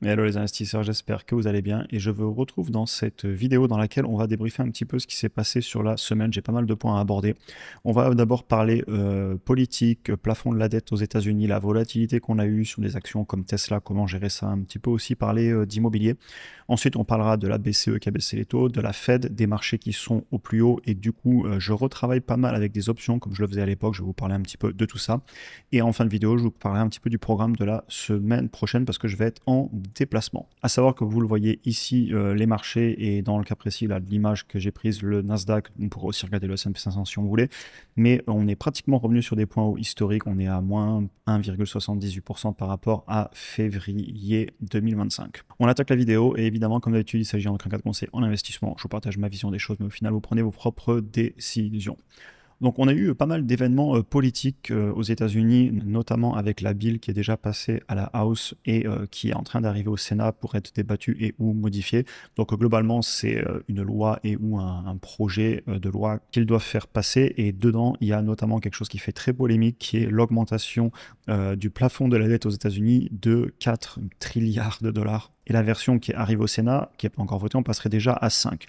Hello les investisseurs, j'espère que vous allez bien et je vous retrouve dans cette vidéo dans laquelle on va débriefer un petit peu ce qui s'est passé sur la semaine. J'ai pas mal de points à aborder. On va d'abord parler politique, plafond de la dette aux États-Unis, la volatilité qu'on a eue sur des actions comme Tesla, comment gérer ça, un petit peu aussi parler d'immobilier. Ensuite, on parlera de la BCE qui a baissé les taux, de la Fed, des marchés qui sont au plus haut et du coup, je retravaille pas mal avec des options comme je le faisais à l'époque. Je vais vous parler un petit peu de tout ça. Et en fin de vidéo, je vous parlerai un petit peu du programme de la semaine prochaine parce que je vais être en déplacement. À savoir que vous le voyez ici, les marchés et dans le cas précis là, de l'image que j'ai prise, le Nasdaq, on pourrait aussi regarder le S&P 500 si on voulait, mais on est pratiquement revenu sur des points hauts historiques, on est à moins 1,78% par rapport à février 2025. On attaque la vidéo et évidemment comme d'habitude il s'agit en aucun cas de conseil en investissement, je vous partage ma vision des choses mais au final vous prenez vos propres décisions. Donc on a eu pas mal d'événements politiques aux États-Unis, notamment avec la bill qui est déjà passée à la House et qui est en train d'arriver au Sénat pour être débattue et ou modifiée. Donc globalement, c'est une loi et ou un projet de loi qu'ils doivent faire passer. Et dedans, il y a notamment quelque chose qui fait très polémique, qui est l'augmentation du plafond de la dette aux États-Unis de 4 trilliards de dollars. Et la version qui arrive au Sénat, qui n'est pas encore votée, on passerait déjà à 5.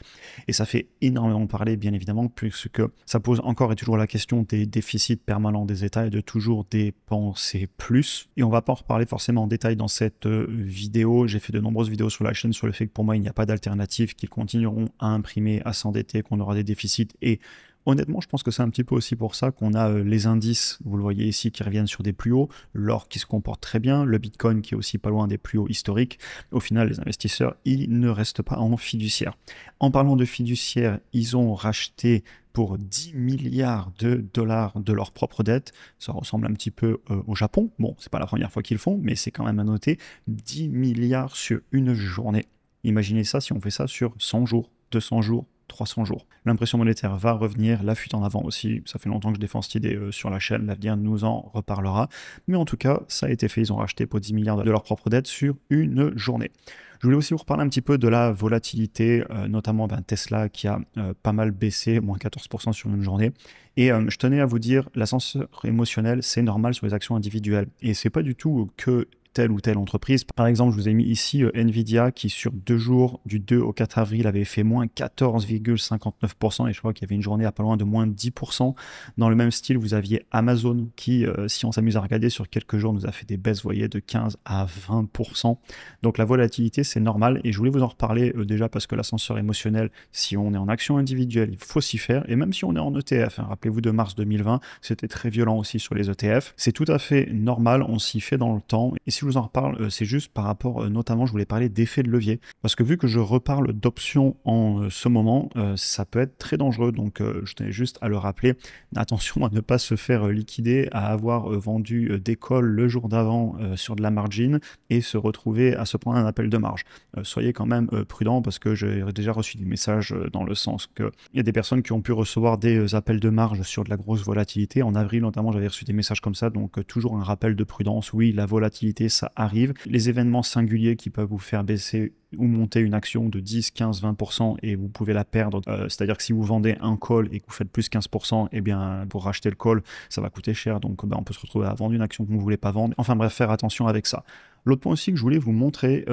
Et ça fait énormément parler, bien évidemment, puisque ça pose encore et toujours la question des déficits permanents des États et de toujours dépenser plus. Et on va pas en reparler forcément en détail dans cette vidéo. J'ai fait de nombreuses vidéos sur la chaîne sur le fait que pour moi, il n'y a pas d'alternative, qu'ils continueront à imprimer, à s'endetter, qu'on aura des déficits et honnêtement, je pense que c'est un petit peu aussi pour ça qu'on a les indices, vous le voyez ici, qui reviennent sur des plus hauts, l'or qui se comporte très bien, le Bitcoin qui est aussi pas loin des plus hauts historiques. Au final, les investisseurs, ils ne restent pas en fiduciaire. En parlant de fiduciaire, ils ont racheté pour 10 milliards de dollars de leur propre dette. Ça ressemble un petit peu au Japon. Bon, c'est pas la première fois qu'ils le font, mais c'est quand même à noter. 10 milliards sur une journée. Imaginez ça si on fait ça sur 100 jours, 200 jours, 300 jours. L'impression monétaire va revenir, la fuite en avant aussi, ça fait longtemps que je défends cette idée sur la chaîne, l'avenir nous en reparlera. Mais en tout cas, ça a été fait, ils ont racheté pour 10 milliards de leur propre dette sur une journée. Je voulais aussi vous reparler un petit peu de la volatilité, notamment Tesla qui a pas mal baissé, moins 14% sur une journée. Et je tenais à vous dire, l'ascenseur émotionnel, c'est normal sur les actions individuelles. Et c'est pas du tout que telle ou telle entreprise. Par exemple, je vous ai mis ici Nvidia qui sur 2 jours, du 2 au 4 avril, avait fait moins 14,59% et je crois qu'il y avait une journée à pas loin de moins 10%. Dans le même style, vous aviez Amazon qui, si on s'amuse à regarder sur quelques jours, nous a fait des baisses, vous voyez, de 15 à 20%. Donc la volatilité, c'est normal et je voulais vous en reparler déjà parce que l'ascenseur émotionnel, si on est en action individuelle, il faut s'y faire et même si on est en ETF, hein, rappelez-vous de mars 2020, c'était très violent aussi sur les ETF. C'est tout à fait normal, on s'y fait dans le temps et si je vous en reparle, c'est juste par rapport, notamment, je voulais parler d'effet de levier. Parce que vu que je reparle d'options en ce moment, ça peut être très dangereux. Donc, je tenais juste à le rappeler. Attention à ne pas se faire liquider, à avoir vendu des calls le jour d'avant sur de la margin et se retrouver à se prendre un appel de marge. Soyez quand même prudent parce que j'ai déjà reçu des messages dans le sens qu'il y a des personnes qui ont pu recevoir des appels de marge sur de la grosse volatilité. En avril, notamment, j'avais reçu des messages comme ça. Donc, toujours un rappel de prudence. Oui, la volatilité, ça arrive. Les événements singuliers qui peuvent vous faire baisser ou monter une action de 10, 15, 20% et vous pouvez la perdre. C'est-à-dire que si vous vendez un call et que vous faites plus 15%, eh bien, pour racheter le call, ça va coûter cher. Donc, on peut se retrouver à vendre une action que vous ne voulez pas vendre. Enfin bref, faire attention avec ça. L'autre point aussi que je voulais vous montrer,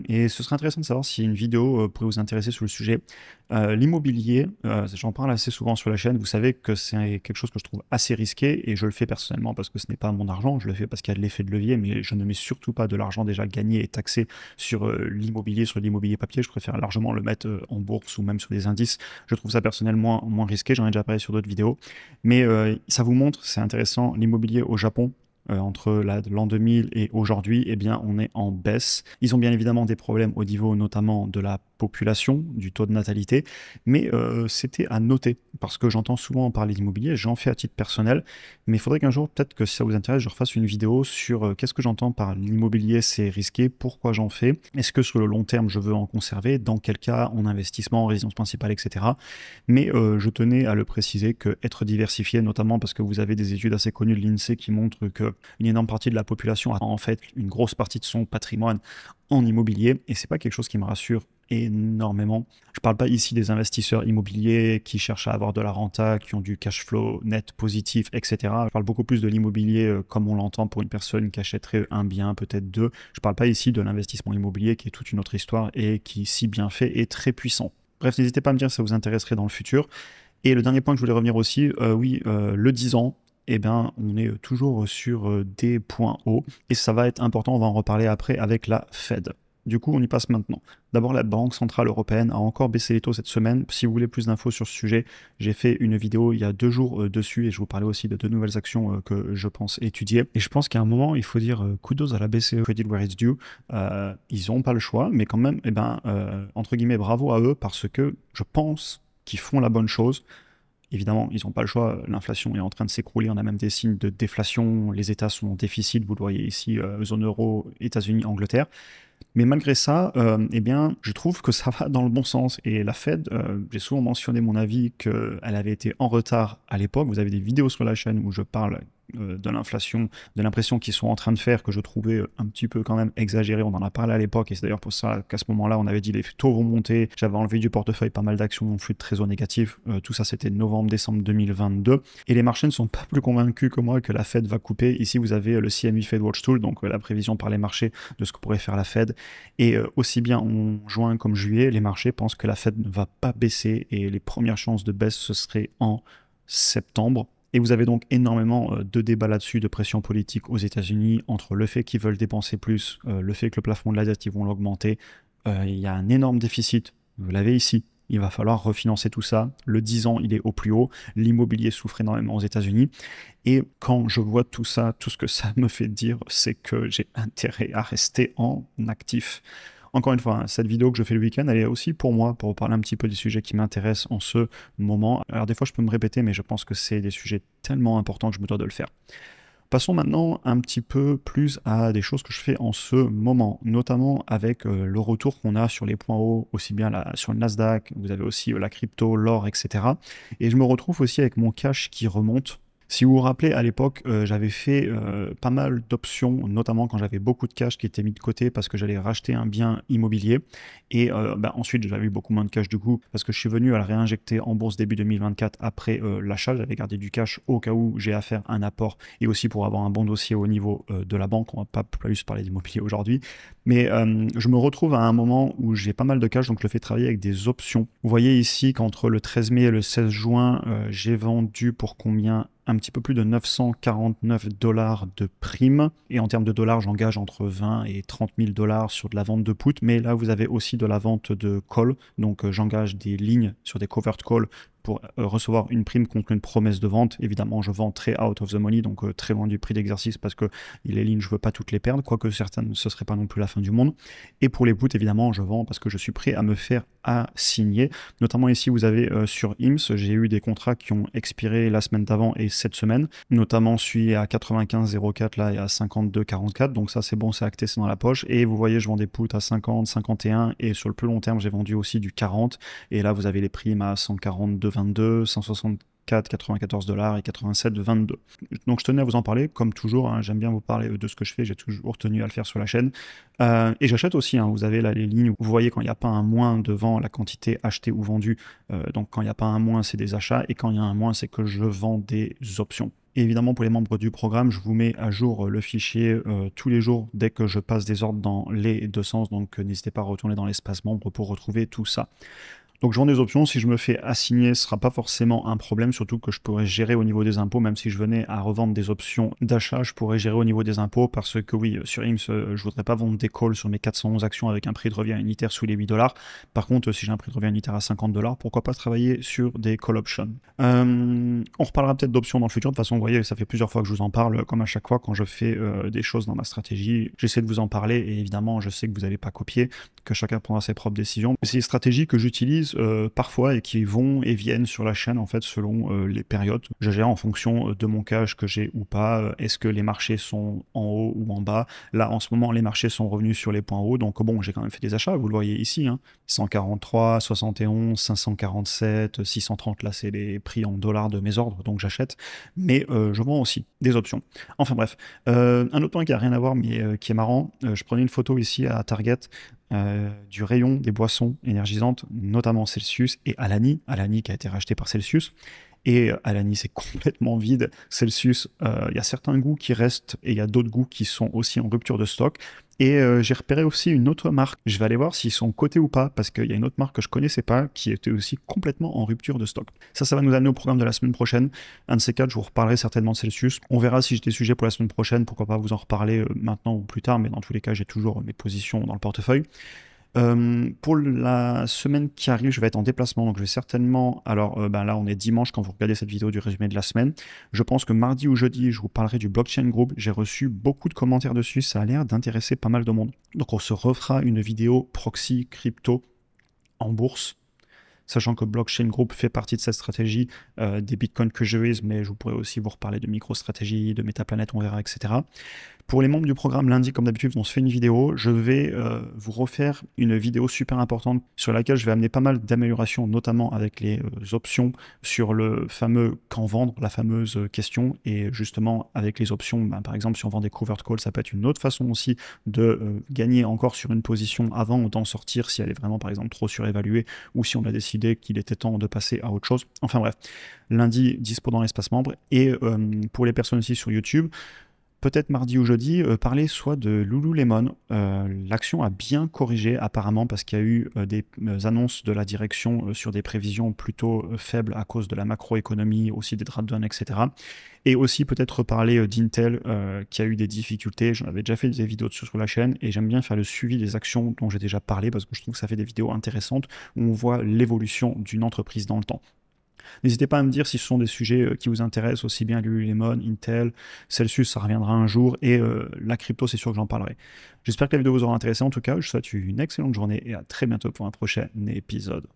et ce serait intéressant de savoir si une vidéo pourrait vous intéresser sur le sujet, l'immobilier, j'en parle assez souvent sur la chaîne, vous savez que c'est quelque chose que je trouve assez risqué, et je le fais personnellement parce que ce n'est pas mon argent, je le fais parce qu'il y a de l'effet de levier, mais je ne mets surtout pas de l'argent déjà gagné et taxé sur l'immobilier papier, je préfère largement le mettre en bourse ou même sur des indices, je trouve ça personnellement moins risqué, j'en ai déjà parlé sur d'autres vidéos, mais ça vous montre, c'est intéressant, l'immobilier au Japon, entre l'an 2000 et aujourd'hui, eh bien, on est en baisse. Ils ont bien évidemment des problèmes au niveau notamment de la population, du taux de natalité, mais c'était à noter, parce que j'entends souvent parler d'immobilier, j'en fais à titre personnel, mais il faudrait qu'un jour, peut-être que si ça vous intéresse, je refasse une vidéo sur qu'est-ce que j'entends par l'immobilier, c'est risqué, pourquoi j'en fais, est-ce que sur le long terme, je veux en conserver, dans quel cas, en investissement, en résidence principale, etc. Mais je tenais à le préciser que être diversifié, notamment parce que vous avez des études assez connues de l'INSEE qui montrent que une énorme partie de la population a en fait une grosse partie de son patrimoine en immobilier et c'est pas quelque chose qui me rassure énormément. Je ne parle pas ici des investisseurs immobiliers qui cherchent à avoir de la renta, qui ont du cash flow net positif, etc. Je parle beaucoup plus de l'immobilier comme on l'entend pour une personne qui achèterait un bien, peut-être deux. Je ne parle pas ici de l'investissement immobilier qui est toute une autre histoire et qui, si bien fait, est très puissant. Bref, n'hésitez pas à me dire si ça vous intéresserait dans le futur. Et le dernier point que je voulais revenir aussi, le 10 ans, eh ben, on est toujours sur des points hauts et ça va être important, on va en reparler après avec la Fed. Du coup, on y passe maintenant. D'abord, la Banque Centrale Européenne a encore baissé les taux cette semaine. Si vous voulez plus d'infos sur ce sujet, j'ai fait une vidéo il y a 2 jours dessus et je vous parlais aussi de 2 nouvelles actions que je pense étudier. Et je pense qu'à un moment, il faut dire kudos à la BCE, credit where it's due. Ils n'ont pas le choix, mais quand même, entre guillemets, bravo à eux parce que je pense qu'ils font la bonne chose. Évidemment, ils n'ont pas le choix, l'inflation est en train de s'écrouler, on a même des signes de déflation, les États sont en déficit, vous le voyez ici, zone euro, États-Unis, Angleterre. Mais malgré ça, je trouve que ça va dans le bon sens. Et la Fed, j'ai souvent mentionné mon avis qu'elle avait été en retard à l'époque. Vous avez des vidéos sur la chaîne où je parle de l'inflation, de l'impression qu'ils sont en train de faire, que je trouvais un petit peu quand même exagéré. On en a parlé à l'époque, et c'est d'ailleurs pour ça qu'à ce moment-là, on avait dit les taux vont monter. J'avais enlevé du portefeuille pas mal d'actions, mon flux de trésor négatif. Tout ça, c'était novembre-décembre 2022. Et les marchés ne sont pas plus convaincus que moi que la Fed va couper. Ici, vous avez le CME Fed Watch Tool, donc la prévision par les marchés de ce que pourrait faire la Fed. Et aussi bien en juin comme juillet, les marchés pensent que la Fed ne va pas baisser et les premières chances de baisse, ce serait en septembre. Et vous avez donc énormément de débats là-dessus, de pression politique aux États-Unis entre le fait qu'ils veulent dépenser plus, le fait que le plafond de la dette, ils vont l'augmenter. Il y a un énorme déficit, vous l'avez ici. Il va falloir refinancer tout ça. Le 10 ans, il est au plus haut. L'immobilier souffre énormément aux États-Unis. Et quand je vois tout ça, tout ce que ça me fait dire, c'est que j'ai intérêt à rester en actif. Encore une fois, cette vidéo que je fais le week-end, elle est aussi pour moi, pour parler un petit peu des sujets qui m'intéressent en ce moment. Alors des fois, je peux me répéter, mais je pense que c'est des sujets tellement importants que je me dois de le faire. Passons maintenant un petit peu plus à des choses que je fais en ce moment, notamment avec le retour qu'on a sur les points hauts, aussi bien sur le Nasdaq, vous avez aussi la crypto, l'or, etc. Et je me retrouve aussi avec mon cash qui remonte. Si vous vous rappelez, à l'époque, j'avais fait pas mal d'options, notamment quand j'avais beaucoup de cash qui était mis de côté parce que j'allais racheter un bien immobilier. Et ensuite, j'avais eu beaucoup moins de cash du coup parce que je suis venu à le réinjecter en bourse début 2024 après l'achat. J'avais gardé du cash au cas où j'ai à faire un apport et aussi pour avoir un bon dossier au niveau de la banque. On va pas plus parler d'immobilier aujourd'hui. Mais je me retrouve à un moment où j'ai pas mal de cash, donc je le fais travailler avec des options. Vous voyez ici qu'entre le 13 mai et le 16 juin, j'ai vendu pour combien ? Un petit peu plus de 949 $ de primes. Et en termes de dollars, j'engage entre 20 et 30 000 $ sur de la vente de put. Mais là, vous avez aussi de la vente de call. Donc, j'engage des lignes sur des covered calls pour recevoir une prime contre une promesse de vente. Évidemment, je vends très out of the money, donc très loin du prix d'exercice parce que les lignes, je ne veux pas toutes les perdre, quoique certaines, ce ne serait pas non plus la fin du monde. Et pour les puts, évidemment, je vends parce que je suis prêt à me faire assigner. Notamment ici, vous avez sur IMSS, j'ai eu des contrats qui ont expiré la semaine d'avant et cette semaine. Notamment celui à 95,04 là et à 52,44. Donc ça, c'est bon, c'est acté, c'est dans la poche. Et vous voyez, je vends des puts à 50, 51 et sur le plus long terme, j'ai vendu aussi du 40. Et là, vous avez les primes à 142,22, 164, 94 $ et 87,22. Donc je tenais à vous en parler, comme toujours, hein, j'aime bien vous parler de ce que je fais, j'ai toujours tenu à le faire sur la chaîne. Et j'achète aussi, hein, vous avez là les lignes où vous voyez quand il n'y a pas un moins devant la quantité achetée ou vendue. Donc quand il n'y a pas un moins, c'est des achats, et quand il y a un moins, c'est que je vends des options. Et évidemment, pour les membres du programme, je vous mets à jour le fichier tous les jours dès que je passe des ordres dans les deux sens. Donc n'hésitez pas à retourner dans l'espace membre pour retrouver tout ça. Donc je vends des options, si je me fais assigner, ce ne sera pas forcément un problème, surtout que je pourrais gérer au niveau des impôts, même si je venais à revendre des options d'achat, je pourrais gérer au niveau des impôts, parce que oui, sur IMSS, je ne voudrais pas vendre des calls sur mes 411 actions avec un prix de revient unitaire sous les 8 $. Par contre, si j'ai un prix de revient unitaire à 50 $, pourquoi pas travailler sur des call options. On reparlera peut-être d'options dans le futur, de toute façon, vous voyez, ça fait plusieurs fois que je vous en parle, comme à chaque fois quand je fais des choses dans ma stratégie, j'essaie de vous en parler, et évidemment, je sais que vous n'allez pas copier, que chacun prendra ses propres décisions. C'est des stratégies que j'utilise parfois et qui vont et viennent sur la chaîne en fait selon les périodes. Je gère en fonction de mon cash que j'ai ou pas. Est-ce que les marchés sont en haut ou en bas? Là en ce moment les marchés sont revenus sur les points hauts, donc bon, j'ai quand même fait des achats, vous le voyez ici, hein. 143, 71, 547, 630, là c'est les prix en dollars de mes ordres, donc j'achète, mais je vends aussi des options. Enfin bref, un autre point qui n'a rien à voir mais qui est marrant, je prenais une photo ici à Target du rayon des boissons énergisantes, notamment Celsius et Alani. Alani qui a été racheté par Celsius. Et Alani, c'est complètement vide. Celsius, il y a certains goûts qui restent et il y a d'autres goûts qui sont aussi en rupture de stock. Et j'ai repéré aussi une autre marque. Je vais aller voir s'ils sont cotés ou pas, parce qu'il y a une autre marque que je connaissais pas qui était aussi complètement en rupture de stock. Ça va nous amener au programme de la semaine prochaine. Un de ces quatre, je vous reparlerai certainement de Celsius. On verra si j'ai des sujets pour la semaine prochaine. Pourquoi pas vous en reparler maintenant ou plus tard, mais dans tous les cas, j'ai toujours mes positions dans le portefeuille. Pour la semaine qui arrive, je vais être en déplacement, donc je vais certainement... Alors là, on est dimanche quand vous regardez cette vidéo du résumé de la semaine. Je pense que mardi ou jeudi, je vous parlerai du Blockchain Group. J'ai reçu beaucoup de commentaires dessus, ça a l'air d'intéresser pas mal de monde. Donc on se refera une vidéo proxy crypto en bourse, sachant que Blockchain Group fait partie de cette stratégie des bitcoins que je use, mais je pourrais aussi vous reparler de MicroStrategy, de Metaplanet, on verra, etc. Pour les membres du programme, lundi, comme d'habitude, on se fait une vidéo. Je vais vous refaire une vidéo super importante sur laquelle je vais amener pas mal d'améliorations, notamment avec les options sur le fameux quand vendre, la fameuse question. Et justement, avec les options, par exemple, si on vend des covered calls, ça peut être une autre façon aussi de gagner encore sur une position avant d'en sortir si elle est vraiment, par exemple, trop surévaluée ou si on a décidé qu'il était temps de passer à autre chose. Enfin bref, lundi, dispo dans l'espace membre. Et pour les personnes aussi sur YouTube, peut-être mardi ou jeudi, parler soit de Lululemon. L'action a bien corrigé apparemment parce qu'il y a eu des annonces de la direction sur des prévisions plutôt faibles à cause de la macroéconomie, aussi des drawdowns, etc. Et aussi peut-être parler d'Intel qui a eu des difficultés. J'en avais déjà fait des vidéos dessus sur la chaîne et j'aime bien faire le suivi des actions dont j'ai déjà parlé parce que je trouve que ça fait des vidéos intéressantes où on voit l'évolution d'une entreprise dans le temps. N'hésitez pas à me dire si ce sont des sujets qui vous intéressent, aussi bien Lululemon, Intel, Celsius, ça reviendra un jour, et la crypto, c'est sûr que j'en parlerai. J'espère que la vidéo vous aura intéressé. En tout cas, je vous souhaite une excellente journée et à très bientôt pour un prochain épisode.